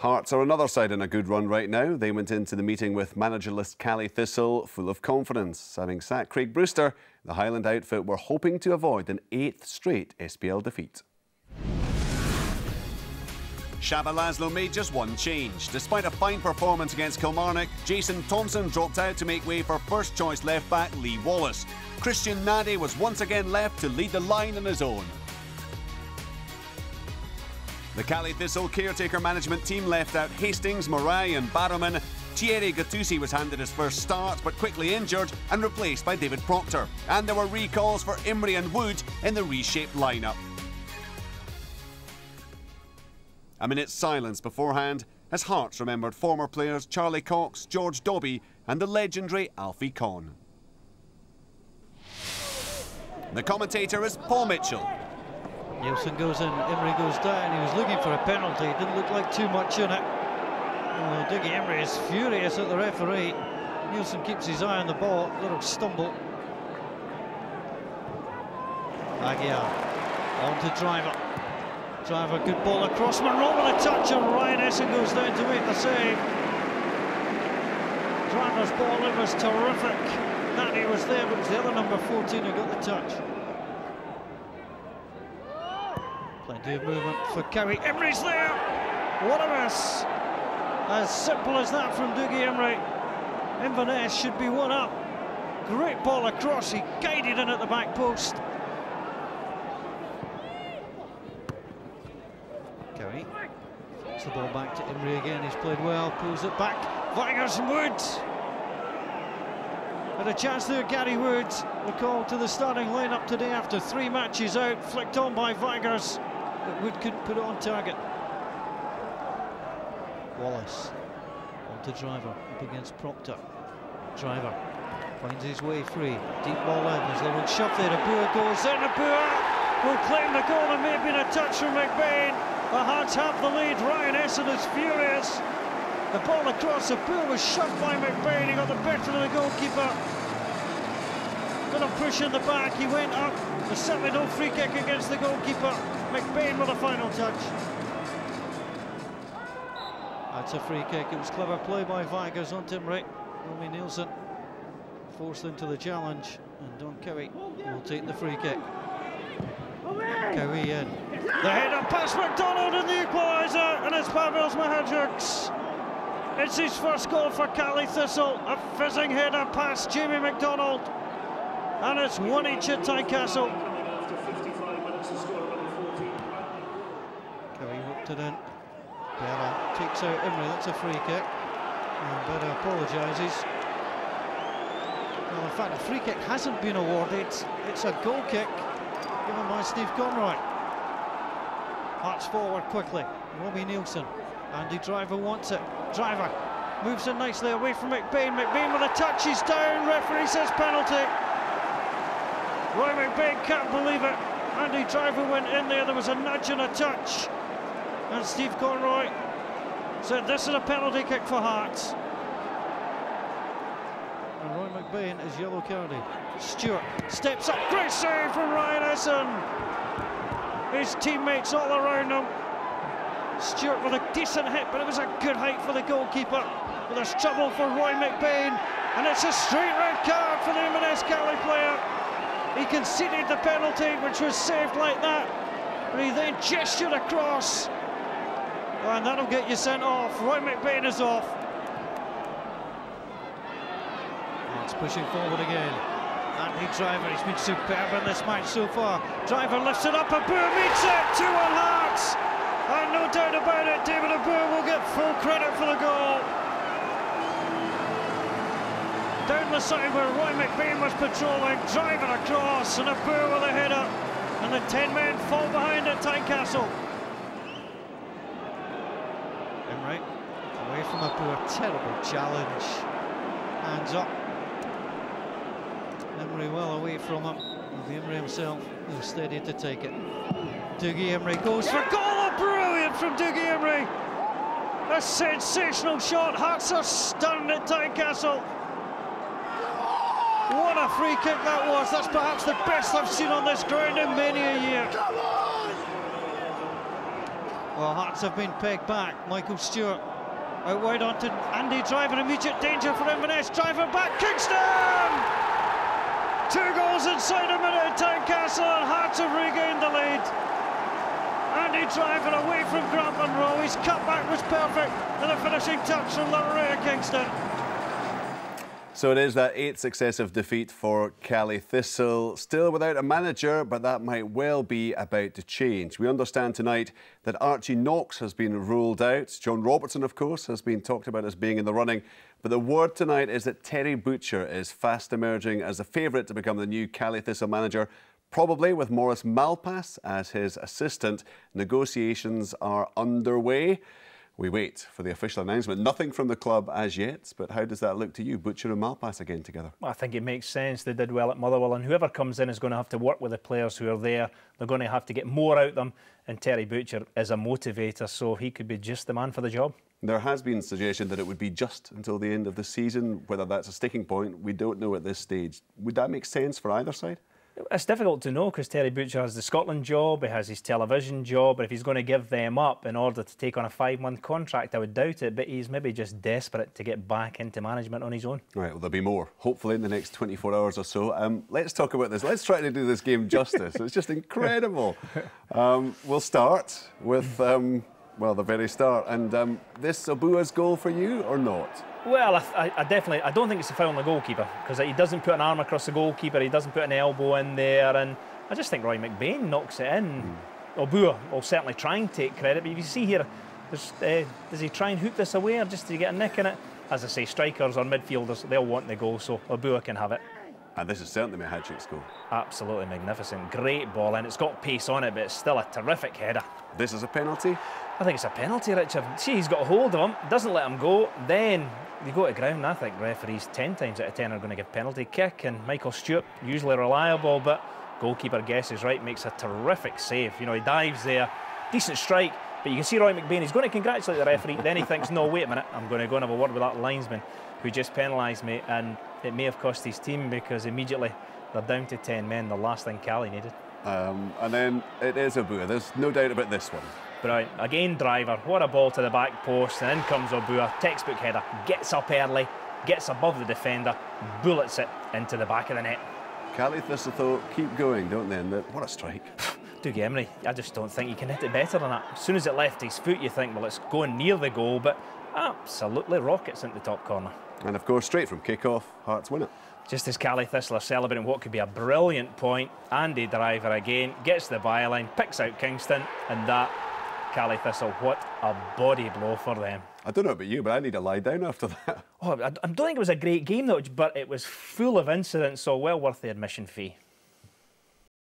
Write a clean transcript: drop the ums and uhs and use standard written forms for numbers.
Hearts are another side in a good run right now. They went into the meeting with managerless Caley Thistle full of confidence. Having sacked Craig Brewster, the Highland outfit were hoping to avoid an 8th straight SPL defeat. Shaba Laszlo made just one change. Despite a fine performance against Kilmarnock, Jason Thompson dropped out to make way for first-choice left-back Lee Wallace. Christian Nadi was once again left to lead the line on his own. The Caley Thistle caretaker management team left out Hastings, Moray and Barrowman. Thierry Gattusi was handed his first start but quickly injured and replaced by David Proctor. And there were recalls for Imrie and Wood in the reshaped lineup. A minute's silence beforehand as Hearts remembered former players Charlie Cox, George Dobby and the legendary Alfie Conn. The commentator is Paul Mitchell. Nielsen goes in, Imrie goes down. He was looking for a penalty, didn't look like too much in it. Oh, Dougie Imrie is furious at the referee. Nielsen keeps his eye on the ball, little stumble. Aguiar on to Driver. Driver, good ball across, Monroe with a touch and Ryan Essen goes down to make the save. Driver's ball, it was terrific. Nadi was there, but it was the other number 14 who got the touch. Plenty of movement for Cowie. Imrie's there. What a miss. As simple as that from Dougie Imrie. Inverness should be one up. Great ball across. He guided in at the back post. Cowie gets the ball back to Imrie again. He's played well. Pulls it back. Vigurs and Woods. Had a chance there, Gary Woods. The call to the starting lineup today after 3 matches out. Flicked on by Vigurs. But Wood couldn't put it on target. Wallace on to Driver, up against Proctor. Driver finds his way free. Deep ball in, there's a little shove there. Abua goes in, Abua will claim the goal. There may have been a touch from McBain. The Hearts have the lead. Ryan Essen is furious. The ball across, Abua was shoved by McBain. He got the better of the goalkeeper. Little push in the back, he went up. There's certainly no free kick against the goalkeeper. McBain with a final touch. That's a free kick. It was clever play by Vigurs on Imrie. Romy Nielsen forced into the challenge, and Don Cowie will take the free kick. Cowie in. The header past McDonald and the equaliser, and it's Pavel's Mahajuks. It's his first goal for Caley Thistle. A fizzing header past Jamie McDonald. And it's 1 each at Tynecastle. Cowie whipped it in. Bella takes out Imrie, that's a free kick. And Bella apologises. Well, in fact, the free kick hasn't been awarded. It's a goal kick given by Steve Conroy. Hearts forward quickly. Robbie Nielsen. Andy Driver wants it. Driver moves it nicely away from McBain. McBain with a touch, he's down. Referee says penalty. Roy McBain can't believe it. Andy Driver went in there. There was a nudge and a touch. And Steve Conroy said this is a penalty kick for Hearts. And Roy McBain is yellow carded. Stewart steps up. Great save from Ryan Essen. His teammates all around him. Stewart with a decent hit, but it was a good height for the goalkeeper. But there's trouble for Roy McBain. And it's a straight red card for the Inverness Caley player. He conceded the penalty, which was saved like that. But he then gestured across. And that'll get you sent off. Roy McBain is off. It's pushing forward again. Andy Driver, he's been superb in this match so far. Driver lifts it up, Abua meets it, 2-1 Hearts. And no doubt about it, David Abua will get full credit for the goal. Down the side where Roy McBain was patrolling, Driver across, and Abua with a header. And the 10 men fall behind at Tynecastle. Imrie away from Abua, terrible challenge. Hands up. Imrie well away from him. Imrie himself was steady to take it. Dougie Imrie goes for goal. Oh, brilliant from Dougie Imrie. A sensational shot. Hearts are stunned at Tynecastle. What a free kick that was. That's perhaps the best I've seen on this ground in many a year. Well, Hearts have been pegged back. Michael Stewart out wide onto Andy Driver. Immediate danger for Inverness. Driver back. Kingston! 2 goals inside a minute at Tynecastle, and Hearts have regained the lead. Andy Driver away from Grampian Row. His cutback was perfect, and a finishing touch from Lorraine Kingston. So it is that 8th successive defeat for Caley Thistle. Still without a manager, but that might well be about to change. We understand tonight that Archie Knox has been ruled out. John Robertson, of course, has been talked about as being in the running. But the word tonight is that Terry Butcher is fast emerging as a favourite to become the new Caley Thistle manager, probably with Maurice Malpass as his assistant. Negotiations are underway. We wait for the official announcement. Nothing from the club as yet, but how does that look to you? Butcher and Malpass again together? Well, I think it makes sense. They did well at Motherwell, and whoever comes in is going to have to work with the players who are there. They're going to have to get more out of them, and Terry Butcher is a motivator, so he could be just the man for the job. There has been suggestion that it would be just until the end of the season. Whether that's a sticking point, we don't know at this stage. Would that make sense for either side? It's difficult to know because Terry Butcher has the Scotland job, he has his television job, but if he's going to give them up in order to take on a 5-month contract, I would doubt it, but he's maybe just desperate to get back into management on his own. Right, well, there'll be more, hopefully in the next 24 hours or so. Let's talk about this. Let's try to do this game justice. It's just incredible. We'll start with, well, the very start. And this Obua's goal for you or not? Well, I don't think it's a foul on the goalkeeper because he doesn't put an arm across the goalkeeper, he doesn't put an elbow in there, and I just think Roy McBain knocks it in. Obua will certainly try and take credit, but if you see here, does he try and hoot this away or just to get a nick in it? As I say, strikers or midfielders, they'll want the goal, so Obua can have it. And this is certainly my hat-trick goal. Absolutely magnificent, great ball, and it's got pace on it, but it's still a terrific header. This is a penalty? I think it's a penalty, Richard. See, he's got a hold of him, doesn't let him go, then you go to ground. I think referees 10 times out of 10 are going to give penalty kick, and Michael Stewart, usually reliable, but goalkeeper guesses right, makes a terrific save. You know, he dives there, decent strike, but you can see Roy McBain, he's going to congratulate the referee, then he thinks, no, wait a minute, I'm going to go and have a word with that linesman who just penalised me, and it may have cost his team because immediately they're down to 10 men, the last thing Caley needed. And then it is Obua, there's no doubt about this one. Brilliant. Again, Driver, what a ball to the back post, and in comes Obua, textbook header, gets up early, gets above the defender, bullets it into the back of the net. Caley Thistle, though, keep going, don't they? And what a strike. Dougie Emery, I just don't think you can hit it better than that. As soon as it left his foot, you think, well, it's going near the goal, but absolutely rockets into the top corner. And of course, straight from kick-off, Hearts win it. Just as Caley Thistle are celebrating what could be a brilliant point, Andy Driver again gets the byline, picks out Kingston, and that, Caley Thistle, what a body blow for them. I don't know about you, but I need to lie down after that. Oh, I don't think it was a great game, though, but it was full of incidents, so well worth the admission fee.